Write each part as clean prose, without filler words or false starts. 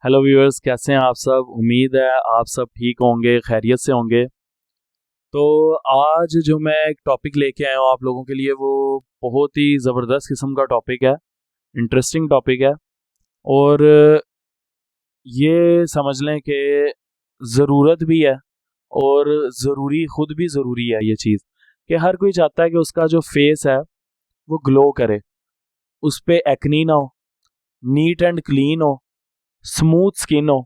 Hello viewers, कैसे हैं आप सब। उम्मीद है आप सब ठीक होंगे, खैरियत से होंगे। तो आज जो मैं एक टॉपिक लेके आया हूँ आप लोगों के लिए, वो बहुत ही ज़बरदस्त किस्म का टॉपिक है, इंटरेस्टिंग टॉपिक है। और ये समझ लें कि ज़रूरत भी है और ज़रूरी, खुद भी ज़रूरी है ये चीज़, कि हर कोई चाहता है कि उसका जो फेस है वो ग्लो करे, उस पर एक्नी ना हो, नीट एंड क्लीन हो, स्मूथ स्किन हो,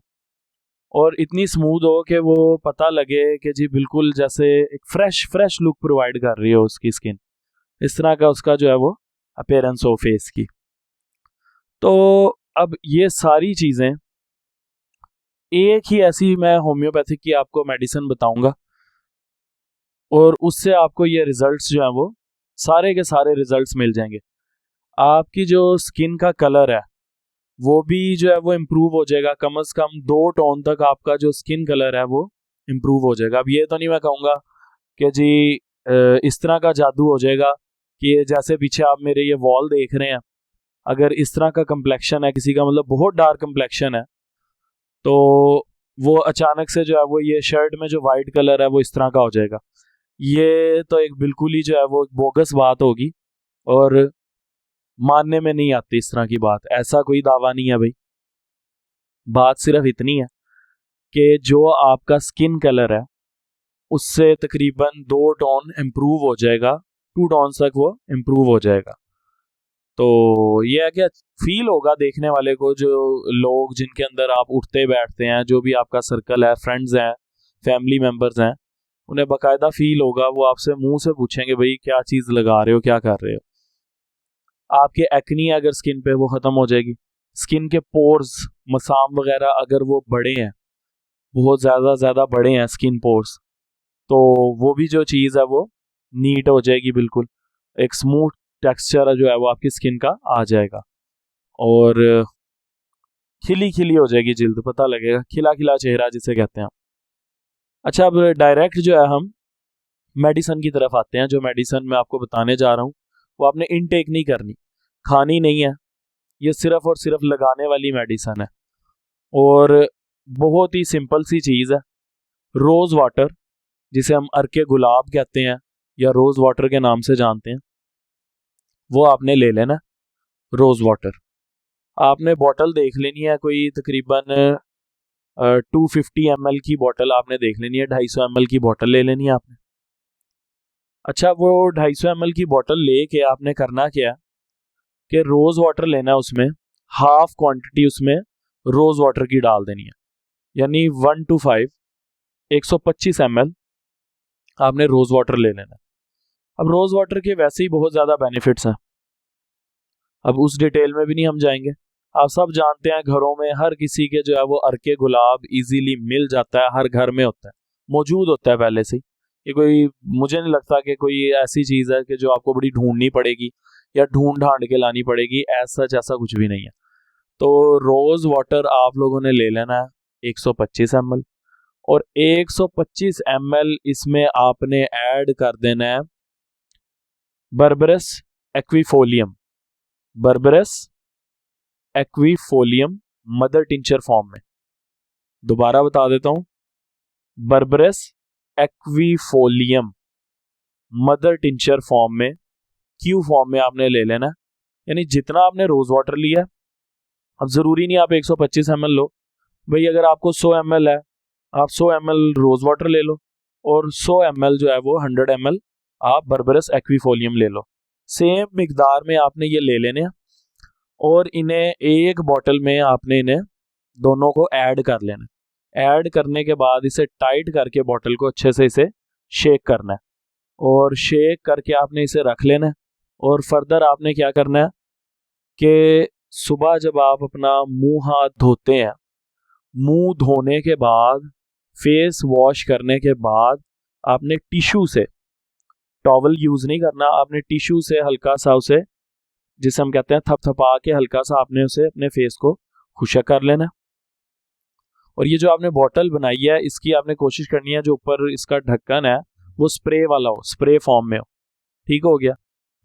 और इतनी स्मूथ हो कि वो पता लगे कि जी बिल्कुल जैसे एक फ्रेश फ्रेश लुक प्रोवाइड कर रही हो उसकी स्किन। इस तरह का उसका जो है वो अपीयरेंस हो फेस की। तो अब ये सारी चीज़ें, एक ही ऐसी मैं होम्योपैथिक की आपको मेडिसिन बताऊंगा और उससे आपको ये रिजल्ट्स जो है वो सारे के सारे रिजल्ट्स मिल जाएंगे। आपकी जो स्किन का कलर है वो भी जो है वो इम्प्रूव हो जाएगा, कम से कम 2 टोन तक आपका जो स्किन कलर है वो इम्प्रूव हो जाएगा। अब ये तो नहीं मैं कहूँगा कि जी इस तरह का जादू हो जाएगा कि जैसे पीछे आप मेरे ये वॉल देख रहे हैं, अगर इस तरह का कम्प्लेक्शन है किसी का, मतलब बहुत डार्क कम्प्लेक्शन है, तो वो अचानक से जो है वो ये शर्ट में जो वाइट कलर है वो इस तरह का हो जाएगा। ये तो एक बिल्कुल ही जो है वो एक बोगस बात होगी और मानने में नहीं आती इस तरह की बात। ऐसा कोई दावा नहीं है भाई। बात सिर्फ इतनी है कि जो आपका स्किन कलर है उससे तकरीबन 2 टोन इम्प्रूव हो जाएगा, 2 टोन तक वो इम्प्रूव हो जाएगा। तो ये है कि फील होगा देखने वाले को, जो लोग जिनके अंदर आप उठते बैठते हैं, जो भी आपका सर्कल है, फ्रेंड्स हैं, फैमिली मेम्बर्स हैं, उन्हें बाकायदा फील होगा। वो आपसे मुंह से पूछेंगे भाई क्या चीज़ लगा रहे हो, क्या कर रहे हो। आपके एक्नी अगर स्किन पे वो ख़त्म हो जाएगी। स्किन के पोर्स, मसाम वगैरह अगर वो बड़े हैं, बहुत ज़्यादा बड़े हैं स्किन पोर्स, तो वो भी जो चीज़ है वो नीट हो जाएगी, बिल्कुल एक स्मूथ टेक्सचर जो है वो आपकी स्किन का आ जाएगा और खिली खिली हो जाएगी जिल्द, पता लगेगा, खिला खिला चेहरा जिसे कहते हैं। अच्छा, अब डायरेक्ट जो है हम मेडिसन की तरफ आते हैं। जो मेडिसन मैं आपको बताने जा रहा हूँ वो आपने इनटेक नहीं करनी, खानी नहीं है। ये सिर्फ और सिर्फ लगाने वाली मेडिसन है और बहुत ही सिंपल सी चीज़ है। रोज़ वाटर, जिसे हम अर्के गुलाब कहते हैं या रोज़ वाटर के नाम से जानते हैं, वो आपने ले लेना। रोज़ वाटर आपने बॉटल देख लेनी है, कोई तकरीबन 250 ml की बॉटल आपने देख लेनी है, 250 ml की बॉटल ले लेनी है आपने। अच्छा, वो 250 ml की बॉटल ले के आपने करना क्या कि रोज़ वाटर लेना है, उसमें हाफ क्वांटिटी उसमें रोज़ वाटर की डाल देनी है, यानी 1:5 125 ml आपने रोज़ वाटर ले लेना है। अब रोज़ वाटर के वैसे ही बहुत ज़्यादा बेनिफिट्स हैं, अब उस डिटेल में भी नहीं हम जाएंगे। आप सब जानते हैं घरों में हर किसी के जो है वो अर्के गुलाब इजीली मिल जाता है, हर घर में होता है, मौजूद होता है पहले से ही। ये कोई, मुझे नहीं लगता कि कोई ऐसी चीज़ है कि जो आपको बड़ी ढूंढनी पड़ेगी या ढूंढ ढांड के लानी पड़ेगी, ऐसा कुछ भी नहीं है। तो रोज़ वाटर आप लोगों ने ले लेना है 125 ml, और 125 ml इसमें आपने ऐड कर देना है berberis aquifolium. Berberis aquifolium mother tincture form में, दोबारा बता देता हूं, berberis aquifolium mother tincture form में, क्यू फॉर्म में आपने ले लेना। यानी जितना आपने रोज वाटर लिया, अब जरूरी नहीं आप 125 ml लो भाई, अगर आपको 100 ml है आप 100 ml रोज वाटर ले लो और 100 ml जो है वो 100 ml आप बर्बरस एक्वीफोलियम ले लो। सेम मिकदार में आपने ये ले लेने हैं और इन्हें एक बॉटल में आपने इन्हें दोनों को ऐड कर लेना। ऐड करने के बाद इसे टाइट करके बॉटल को अच्छे से इसे शेक करना है और शेक करके आपने इसे रख लेना है। और फर्दर आपने क्या करना है कि सुबह जब आप अपना मुंह हाथ धोते हैं, मुंह धोने के बाद, फेस वॉश करने के बाद, आपने टिश्यू से, टॉवल यूज नहीं करना, आपने टिश्यू से हल्का सा उसे, जिसे हम कहते हैं थपथपा के, हल्का सा आपने उसे अपने फेस को खुशक कर लेना। और ये जो आपने बॉटल बनाई है इसकी आपने कोशिश करनी है जो ऊपर इसका ढक्कन है वो स्प्रे वाला हो, स्प्रे फॉर्म में हो। ठीक हो गया,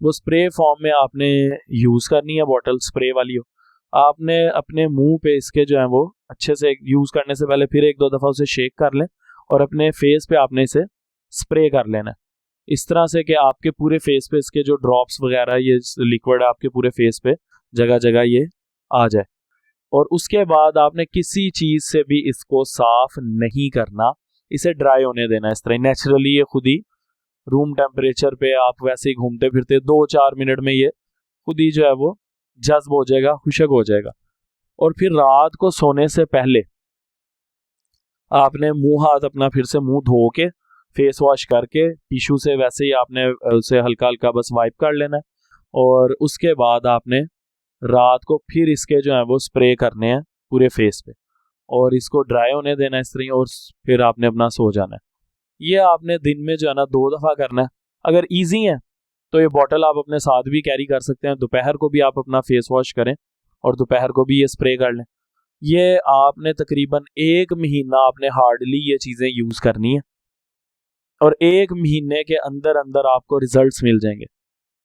वो स्प्रे फॉर्म में आपने यूज करनी है, बॉटल स्प्रे वाली हो। आपने अपने मुंह पे इसके जो है वो अच्छे से यूज़ करने से पहले फिर 1-2 दफ़ा उसे शेक कर लें और अपने फेस पे आपने इसे स्प्रे कर लेना है इस तरह से कि आपके पूरे फेस पे इसके जो ड्रॉप्स वगैरह ये लिक्विड आपके पूरे फेस पे जगह जगह ये आ जाए। और उसके बाद आपने किसी चीज़ से भी इसको साफ नहीं करना, इसे ड्राई होने देना इस तरह नेचुरली। ये खुद ही रूम टेम्परेचर पे आप वैसे ही घूमते फिरते 2-4 मिनट में ये खुद ही जो है वो जज्ब हो जाएगा, खुशक हो जाएगा। और फिर रात को सोने से पहले आपने मुंह हाथ अपना फिर से मुंह धो के फेस वॉश करके टिश्यू से वैसे ही आपने उसे हल्का हल्का बस वाइप कर लेना है। और उसके बाद आपने रात को फिर इसके जो है वो स्प्रे करने हैं पूरे फेस पे और इसको ड्राई होने देना इस तरह, और फिर आपने अपना सो जाना है। ये आपने दिन में जो है ना 2 दफ़ा करना है। अगर ईजी है तो ये बॉटल आप अपने साथ भी कैरी कर सकते हैं, दोपहर को भी आप अपना फेस वॉश करें और दोपहर को भी ये स्प्रे कर लें। ये आपने तकरीबन 1 महीना आपने हार्डली ये चीज़ें यूज़ करनी है और 1 महीने के अंदर अंदर आपको रिजल्ट्स मिल जाएंगे।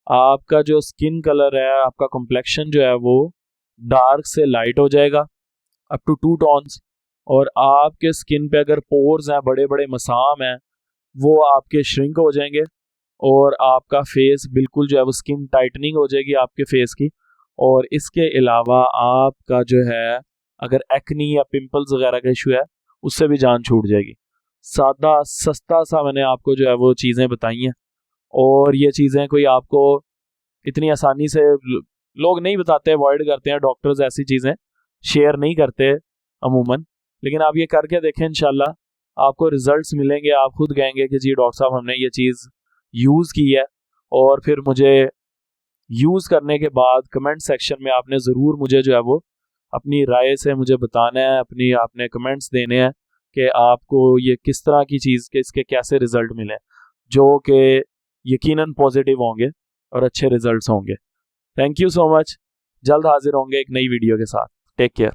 आपका जो स्किन कलर है, आपका कॉम्प्लेक्शन जो है वो डार्क से लाइट हो जाएगा अप टू 2 टोन्स। और आपके स्किन पे अगर पोर्स हैं, बड़े बड़े मसाम हैं, वो आपके श्रिंक हो जाएंगे और आपका फेस बिल्कुल जो है वो स्किन टाइटनिंग हो जाएगी आपके फेस की। और इसके अलावा आपका जो है अगर एक्नी या पिंपल्स वगैरह का इशू है उससे भी जान छूट जाएगी। सादा सस्ता सा मैंने आपको जो है वो चीज़ें बताई हैं और ये चीज़ें कोई आपको इतनी आसानी से लोग नहीं बताते, अवॉइड करते हैं, डॉक्टर्स ऐसी चीज़ें शेयर नहीं करते अमूमन। लेकिन आप ये करके देखें, इंशाल्लाह आपको रिजल्ट्स मिलेंगे। आप खुद कहेंगे कि जी डॉक्टर साहब हमने ये चीज़ यूज़ की है। और फिर मुझे यूज़ करने के बाद कमेंट सेक्शन में आपने ज़रूर मुझे जो है वो अपनी राय से मुझे बताना है, अपनी आपने कमेंट्स देने हैं कि आपको ये किस तरह की चीज़ के इसके कैसे रिज़ल्ट मिले, जो कि यकीनन पॉजिटिव होंगे और अच्छे रिजल्ट्स होंगे। Thank you so much. जल्द हाजिर होंगे एक नई वीडियो के साथ। Take care.